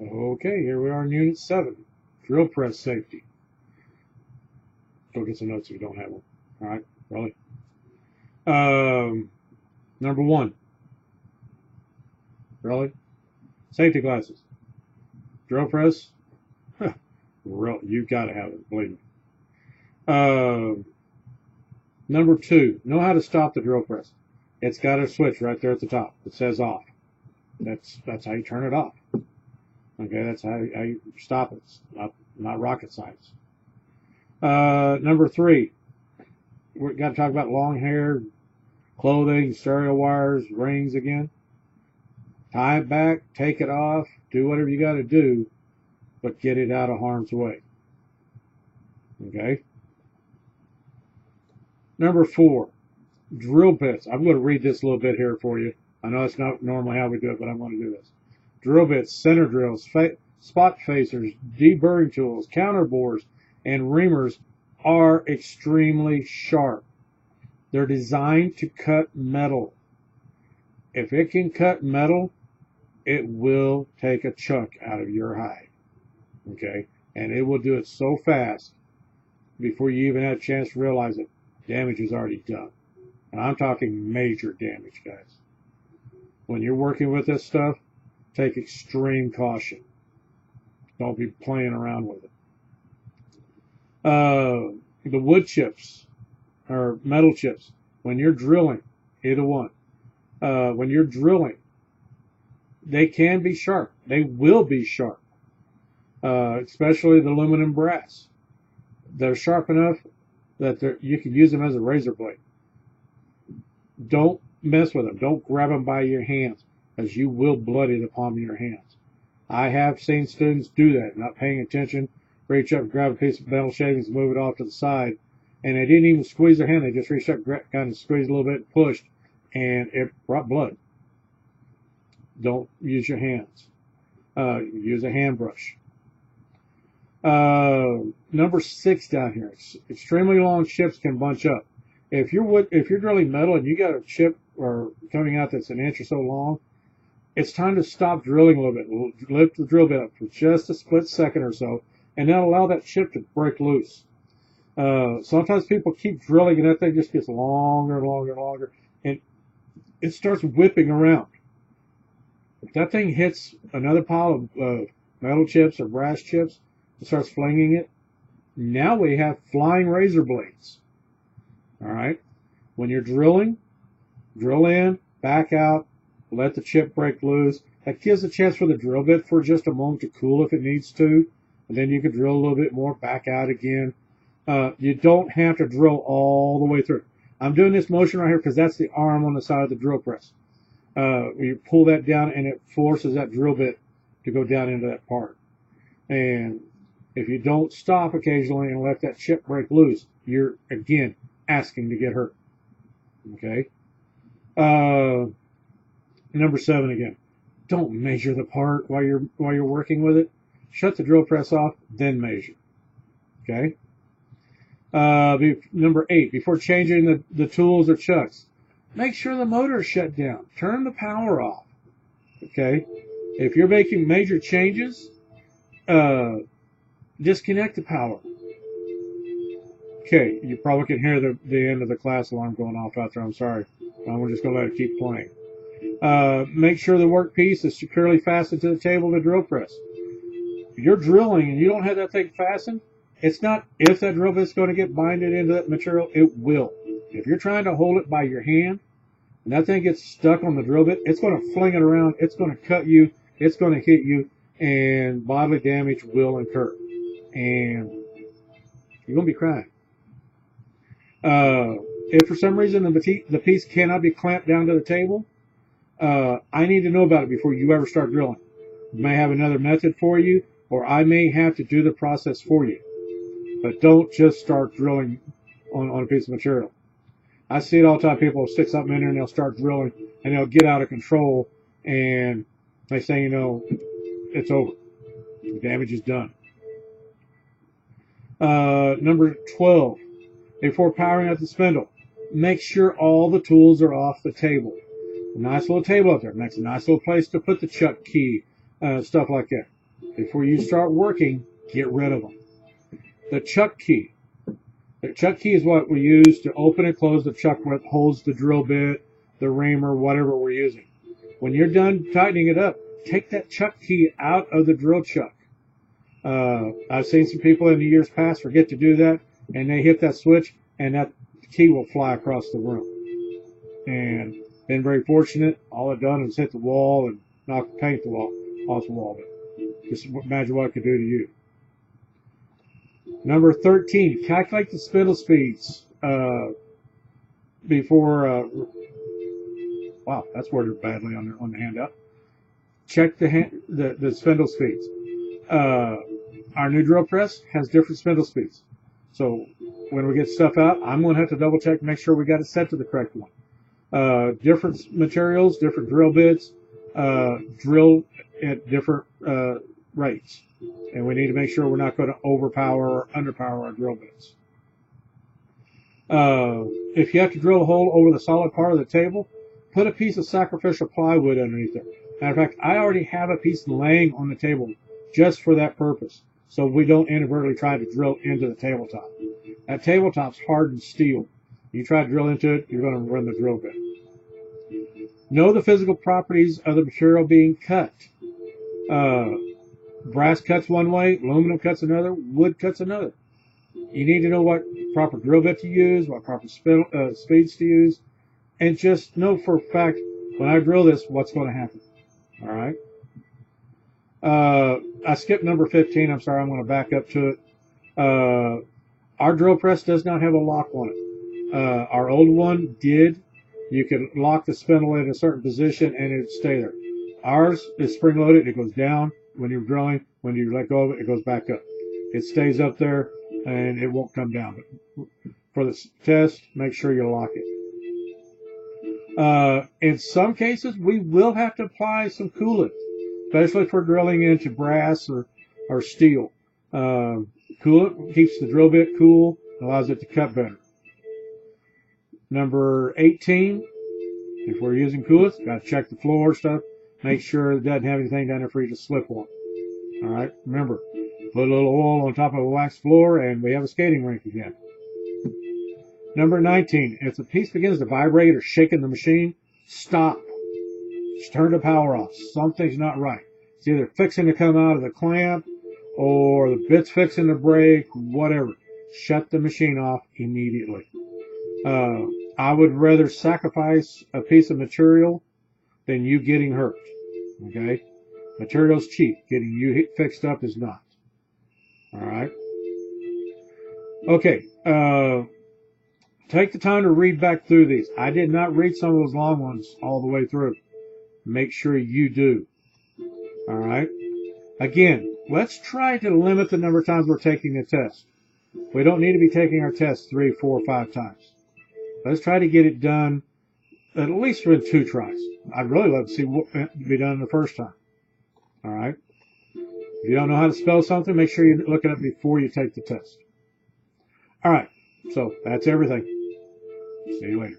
Okay, here we are in Unit 7, drill press safety. Go get some notes if you don't have them. All right, really. Number 1, really, safety glasses. Drill press, you got to have it, believe me. Number 2, know how to stop the drill press. It's got a switch right there at the top that says off. That's how you turn it off. Okay, that's how you stop it. It's not rocket science. Number 3, we've got to talk about long hair, clothing, stereo wires, rings again. Tie it back, take it off, do whatever you got to do, but get it out of harm's way. Okay? Number 4, drill bits. I'm going to read this a little bit here for you. I know it's not normally how we do it, but I'm going to do this. Drill bits, center drills, spot facers, deburring tools, counter bores, and reamers are extremely sharp. They're designed to cut metal. If it can cut metal, it will take a chunk out of your hide. Okay? And it will do it so fast before you even have a chance to realize it. Damage is already done. And I'm talking major damage, guys. When you're working with this stuff, take extreme caution. Don't be playing around with it. The wood chips or metal chips, when you're drilling, either one, when you're drilling, they can be sharp. They will be sharp, especially the aluminum brass. They're sharp enough that you can use them as a razor blade. Don't mess with them. Don't grab them by your hands, as you will bloody the palm of your hands. I have seen students do that, not paying attention, reach up, grab a piece of metal shavings, move it off to the side, and they didn't even squeeze their hand. They just reached up, kind of squeezed a little bit, pushed, and it brought blood. Don't use your hands. Use a hand brush. Number 6 down here. Extremely long chips can bunch up. If you're drilling metal and you got a chip or coming out that's an inch or so long, it's time to stop drilling a little bit. Lift the drill bit up for just a split second or so, and then allow that chip to break loose. Sometimes people keep drilling and that thing just gets longer and longer and longer, and it starts whipping around. If that thing hits another pile of metal chips or brass chips and starts flinging it, now we have flying razor blades. All right? When you're drilling, drill in, back out, let the chip break loose. That gives a chance for the drill bit for just a moment to cool if it needs to. And then you can drill a little bit more, back out again. You don't have to drill all the way through. I'm doing this motion right here because that's the arm on the side of the drill press. You pull that down and it forces that drill bit to go down into that part. And if you don't stop occasionally and let that chip break loose, you're, again, asking to get hurt. Okay? Number 7 again. Don't measure the part while you're working with it. Shut the drill press off, then measure. Okay? Number 8. Before changing the tools or chucks, make sure the motor is shut down. Turn the power off. Okay? If you're making major changes, disconnect the power. Okay, you probably can hear the end of the class alarm going off out there. I'm sorry. We're just going to let it keep playing. Make sure the workpiece is securely fastened to the table of the drill press. If you're drilling and you don't have that thing fastened, it's not if that drill bit's going to get binded into that material, it will. If you're trying to hold it by your hand and that thing gets stuck on the drill bit, it's going to fling it around, it's going to cut you, it's going to hit you, and bodily damage will incur. And you're going to be crying. If for some reason the piece cannot be clamped down to the table, I need to know about it before you ever start drilling. I may have another method for you, or I may have to do the process for you. But don't just start drilling on a piece of material. I see it all the time. People will stick something in there and they'll start drilling and they'll get out of control, and they say, it's over. The damage is done. Number 12. Before powering up the spindle, make sure all the tools are off the table. A nice little table up there makes a nice little place to put the chuck key, stuff like that. Before you start working, get rid of them. The chuck key. The chuck key is what we use to open and close the chuck that holds the drill bit, the reamer, whatever we're using. When you're done tightening it up, take that chuck key out of the drill chuck. I've seen some people in the years past forget to do that, and they hit that switch, and that key will fly across the room. And been very fortunate. All I've done is hit the wall and knock the paint off the wall. But just imagine what it could do to you. Number 13, calculate the spindle speeds before. Wow, that's worded badly on the handout. Check the spindle speeds. Our new drill press has different spindle speeds. So when we get stuff out, I'm going to have to double check and make sure we got it set to the correct one. Different materials, different drill bits, drill at different rates. And we need to make sure we're not going to overpower or underpower our drill bits. If you have to drill a hole over the solid part of the table, put a piece of sacrificial plywood underneath it. Matter of fact, I already have a piece laying on the table just for that purpose, so we don't inadvertently try to drill into the tabletop. That tabletop's hardened steel. You try to drill into it, you're going to run the drill bit. Know the physical properties of the material being cut. Brass cuts one way, aluminum cuts another, wood cuts another. You need to know what proper drill bit to use, what proper speeds to use, and just know for a fact, when I drill this, what's going to happen. All right? I skipped number 15. I'm sorry. I'm going to back up to it. Our drill press does not have a lock on it. Our old one did. You can lock the spindle in a certain position and it'd stay there. Ours is spring loaded. It goes down when you're drilling. When you let go of it, it goes back up. It stays up there and it won't come down. But for the test, make sure you lock it. In some cases, we will have to apply some coolant, especially if we're drilling into brass or steel. Coolant keeps the drill bit cool, allows it to cut better. Number 18, if we're using coolant, got to check the floor stuff, make sure it doesn't have anything down there for you to slip on. All right, remember, put a little oil on top of a wax floor, and we have a skating rink again. Number 19, if the piece begins to vibrate or shake in the machine, stop. Just turn the power off. Something's not right. It's either fixing to come out of the clamp or the bit's fixing to break, whatever. Shut the machine off immediately. I would rather sacrifice a piece of material than you getting hurt. Okay? Material's cheap. Getting you fixed up is not. All right? Okay. Take the time to read back through these. I did not read some of those long ones all the way through. Make sure you do. All right? Again, let's try to limit the number of times we're taking the test. We don't need to be taking our test 3, 4, 5 times. Let's try to get it done at least with 2 tries. I'd really love to see what be done the first time. All right? If you don't know how to spell something, make sure you look it up before you take the test. All right. So that's everything. See you later.